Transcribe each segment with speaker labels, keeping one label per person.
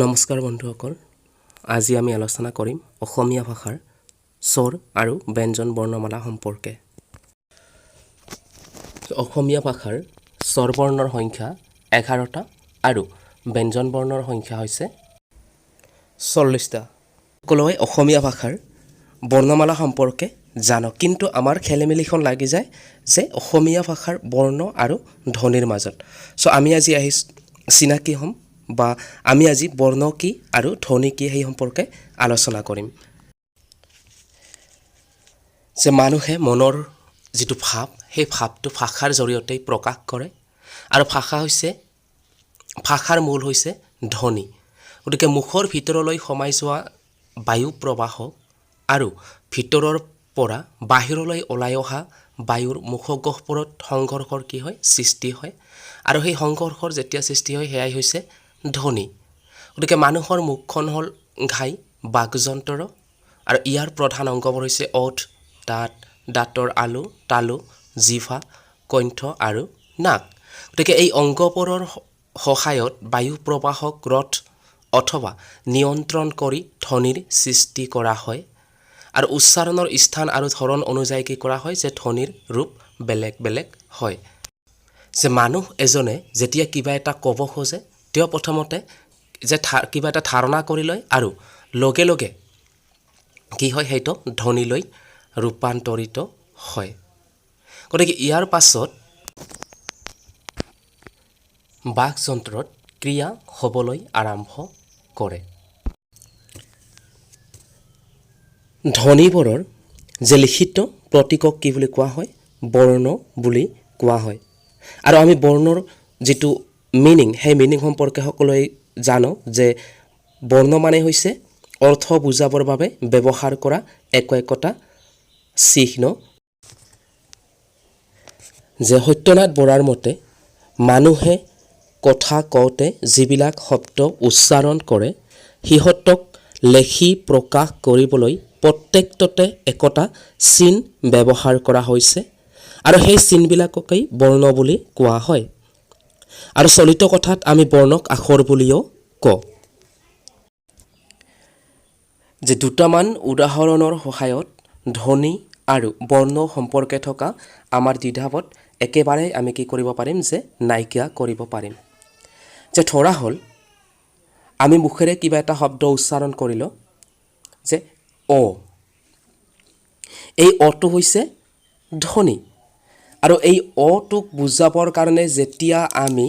Speaker 1: নমস্কাৰ বন্ধুসকল, আজি আমি আলোচনা কৰিম অসমীয়া ভাষাৰ স্বৰ আৰু ব্যঞ্জন বৰ্ণমালা সম্পৰ্কে। অসমীয়া ভাষাৰ স্বৰ বৰ্ণৰ সংখ্যা 11টা আৰু ব্যঞ্জন বৰ্ণৰ সংখ্যা হৈছে 40টা। সকলোৱে অসমীয়া ভাষাৰ বৰ্ণমালা সম্পৰ্কে জানক, কিন্তু আমাৰ খেলিমেলিখন লাগি যায় যে অসমীয়া ভাষাৰ বৰ্ণ আৰু ধ্বনিৰ মাজত। আমি আজি চিনাকি হ'ম বা আমি আজি বৰ্ণ কি আৰু ধ্বনি কি সেই সম্পৰ্কে আলোচনা কৰিম। যে মানুহে মনৰ যিটো ভাৱ, সেই ভাৱটো ভাষাৰ জৰিয়তে প্ৰকাশ কৰে আৰু ভাষাৰ মূল হৈছে ধ্বনি। গতিকে মুখৰ ভিতৰলৈ সোমাই যোৱা বায়ু প্ৰবাহক আৰু ভিতৰৰ পৰা বাহিৰলৈ ওলাই অহা বায়ুৰ মুখগহ্বৰত সংঘৰ্ষৰ কি হয়? সৃষ্টি হয়। আৰু সেই সংঘৰ্ষৰ যেতিয়া সৃষ্টি হয় সেয়াই হৈছে ধ্বনি। গতিকে মানুহৰ মুখখন হ'ল ঘাই বাকযন্ত্ৰ আৰু ইয়াৰ প্ৰধান অংগবোৰ হৈছে ওঠ, দাঁত, দাঁতৰ আলু, তালু, জিভা, কণ্ঠ আৰু নাক। গতিকে এই অংগবোৰৰ সহায়ত বায়ু প্ৰবাহক ৰোধ অথবা নিয়ন্ত্ৰণ কৰি ধ্বনিৰ সৃষ্টি কৰা হয়। আৰু উচ্চাৰণৰ স্থান আৰু ধৰণ অনুযায়ী কি কৰা হয় যে ধ্বনিৰ ৰূপ বেলেগ বেলেগ হয়। যে মানুহ এজনে যেতিয়া কিবা এটা ক'ব খোজে, তেওঁ প্ৰথমতে যে কিবা এটা ধাৰণা কৰি লয় আৰু লগে লগে কি হয় সেইটো ধ্বনিলৈ ৰূপান্তৰিত হয়। গতিকে ইয়াৰ পাছত বাকযন্ত্ৰত ক্ৰিয়া হ'বলৈ আৰম্ভ কৰে। ধ্বনিবোৰৰ যে লিখিত প্ৰতীকক কি বুলি কোৱা হয়? বৰ্ণ বুলি কোৱা হয়। আৰু আমি বৰ্ণৰ যিটো মিনিং, সেই মিনিং সম্পৰ্কে সকলোৱে জানো যে বৰ্ণ মানে হৈছে অৰ্থ বুজাবৰ বাবে ব্যৱহাৰ কৰা একোটা চিহ্ন। যে সত্যনাথ বৰাৰ মতে মানুহে কথা কওঁতে যিবিলাক শব্দ উচ্চাৰণ কৰে সিহঁতক লেখি প্ৰকাশ কৰিবলৈ প্ৰত্যেকটোতে একোটা চিন ব্যৱহাৰ কৰা হৈছে আৰু সেই চিনবিলাককেই বৰ্ণ বুলি কোৱা হয়। আৰু চলিত কথাত আমি বৰ্ণক আখৰ বুলিও কওঁ। যে দুটামান উদাহৰণৰ সহায়ত ধ্বনি আৰু বৰ্ণ সম্পৰ্কে থকা আমাৰ দ্বিধাৱত একেবাৰে আমি কি কৰিব পাৰিম যে নাইকিয়া কৰিব পাৰিম। যে ধৰা হ'ল আমি মুখেৰে কিবা এটা শব্দ উচ্চাৰণ কৰিলোঁ যে অ, এই অটো হৈছে ধ্বনি। আৰু এই অটোক বুজাবৰ কাৰণে যেতিয়া আমি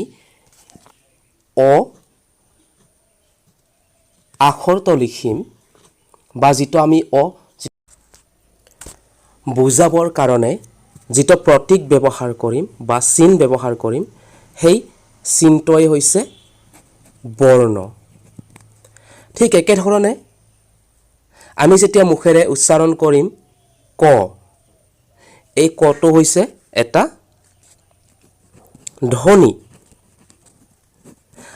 Speaker 1: অ আখৰটো লিখিম বা যিটো আমি বুজাবৰ কাৰণে যিটো প্ৰতীক ব্যৱহাৰ কৰিম বা চিন ব্যৱহাৰ কৰিম, সেই চিনটোৱেই হৈছে বৰ্ণ। ঠিক একেধৰণে আমি যেতিয়া মুখেৰে উচ্চাৰণ কৰিম ক, এই কটো হৈছে এটা ধ্বনি।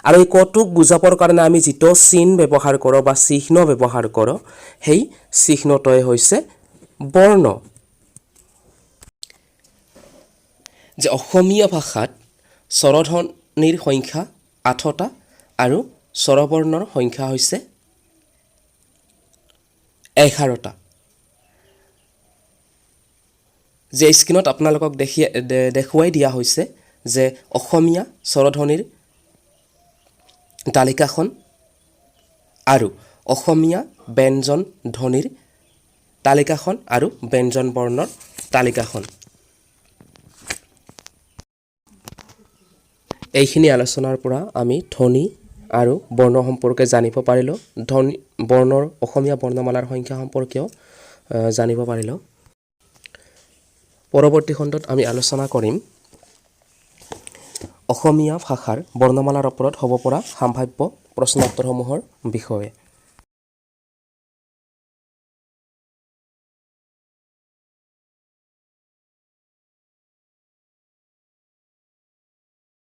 Speaker 1: আৰু এই কটোক বুজাবৰ কাৰণে আমি যিটো চিন ব্যৱহাৰ কৰোঁ বা চিহ্ন ব্যৱহাৰ কৰোঁ, সেই চিহ্নটোৱে হৈছে বৰ্ণ। যে অসমীয়া ভাষাত স্বৰধ্বনিৰ সংখ্যা 8টা আৰু স্বৰবৰ্ণৰ সংখ্যা হৈছে 11টা। যে স্ক্ৰীনত আপোনালোকক দেখুৱাই দিয়া হৈছে যে অসমীয়া স্বৰধ্বনিৰ তালিকাখন আৰু অসমীয়া ব্যঞ্জন ধ্বনিৰ তালিকাখন আৰু ব্যঞ্জন বৰ্ণৰ তালিকাখন। এইখিনি আলোচনাৰ পৰা আমি ধ্বনি আৰু বৰ্ণ সম্পৰ্কে জানিব পাৰিলোঁ। বৰ্ণৰ অসমীয়া বৰ্ণমালাৰ সংখ্যা সম্পৰ্কেও জানিব পাৰিলোঁ। পৰৱৰ্তী খণ্ডত আমি আলোচনা কৰিম অসমীয়া ভাষাৰ বৰ্ণমালাৰ ওপৰত হ'ব পৰা সম্ভাৱ্য প্ৰশ্ন উত্তৰসমূহৰ বিষয়ে।